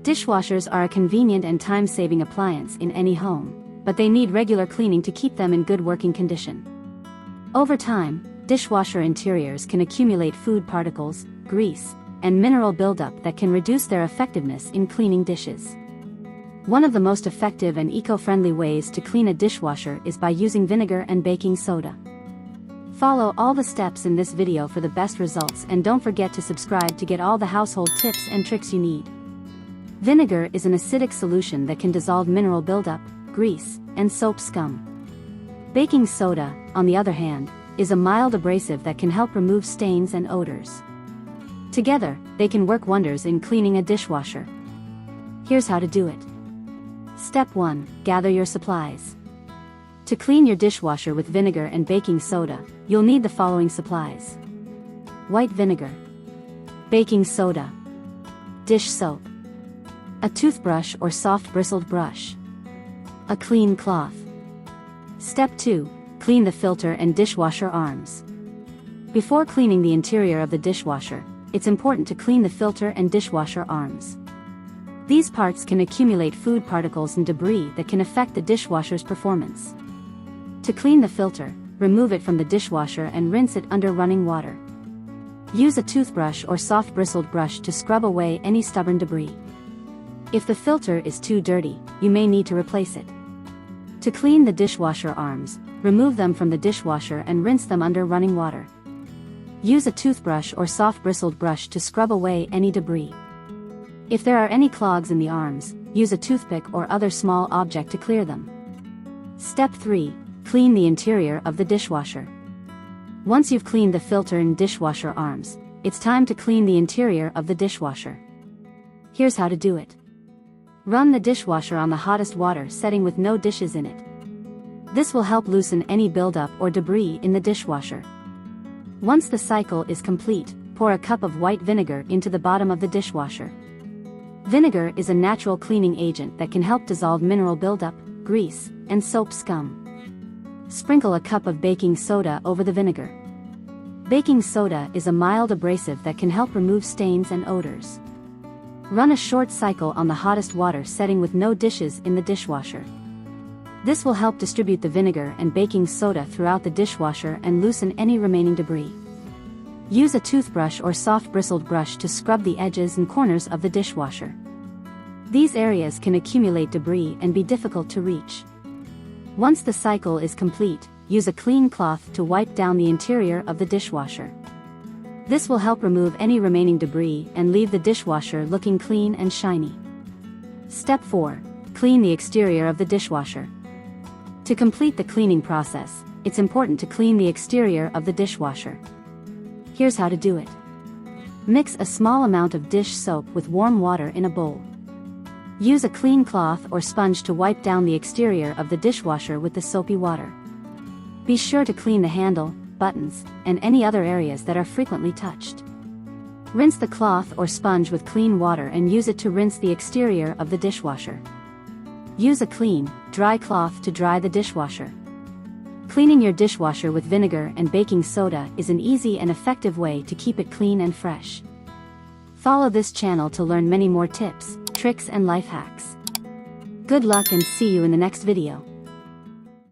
Dishwashers are a convenient and time-saving appliance in any home, but they need regular cleaning to keep them in good working condition. Over time, dishwasher interiors can accumulate food particles, grease, and mineral buildup that can reduce their effectiveness in cleaning dishes. One of the most effective and eco-friendly ways to clean a dishwasher is by using vinegar and baking soda. Follow all the steps in this video for the best results, and don't forget to subscribe to get all the household tips and tricks you need. Vinegar is an acidic solution that can dissolve mineral buildup, grease, and soap scum. Baking soda, on the other hand, is a mild abrasive that can help remove stains and odors. Together, they can work wonders in cleaning a dishwasher. Here's how to do it. Step 1. Gather your supplies. To clean your dishwasher with vinegar and baking soda, you'll need the following supplies: white vinegar, baking soda, dish soap, a toothbrush or soft bristled brush, a clean cloth. Step 2. Clean the filter and dishwasher arms. Before cleaning the interior of the dishwasher, it's important to clean the filter and dishwasher arms. These parts can accumulate food particles and debris that can affect the dishwasher's performance. To clean the filter, remove it from the dishwasher and rinse it under running water. Use a toothbrush or soft bristled brush to scrub away any stubborn debris. If the filter is too dirty, you may need to replace it. To clean the dishwasher arms, remove them from the dishwasher and rinse them under running water. Use a toothbrush or soft bristled brush to scrub away any debris. If there are any clogs in the arms, use a toothpick or other small object to clear them. Step 3. Clean the interior of the dishwasher. Once you've cleaned the filter and dishwasher arms, it's time to clean the interior of the dishwasher. Here's how to do it. Run the dishwasher on the hottest water setting with no dishes in it. This will help loosen any buildup or debris in the dishwasher. Once the cycle is complete, pour a cup of white vinegar into the bottom of the dishwasher. Vinegar is a natural cleaning agent that can help dissolve mineral buildup, grease, and soap scum. Sprinkle a cup of baking soda over the vinegar. Baking soda is a mild abrasive that can help remove stains and odors. Run a short cycle on the hottest water setting with no dishes in the dishwasher. This will help distribute the vinegar and baking soda throughout the dishwasher and loosen any remaining debris. Use a toothbrush or soft bristled brush to scrub the edges and corners of the dishwasher. These areas can accumulate debris and be difficult to reach. Once the cycle is complete, use a clean cloth to wipe down the interior of the dishwasher. This will help remove any remaining debris and leave the dishwasher looking clean and shiny. Step 4. Clean the exterior of the dishwasher. To complete the cleaning process, it's important to clean the exterior of the dishwasher. Here's how to do it. Mix a small amount of dish soap with warm water in a bowl. Use a clean cloth or sponge to wipe down the exterior of the dishwasher with the soapy water. Be sure to clean the handle, buttons, and any other areas that are frequently touched. Rinse the cloth or sponge with clean water and use it to rinse the exterior of the dishwasher. Use a clean, dry cloth to dry the dishwasher. Cleaning your dishwasher with vinegar and baking soda is an easy and effective way to keep it clean and fresh. Follow this channel to learn many more tips, tricks, and life hacks. Good luck and see you in the next video.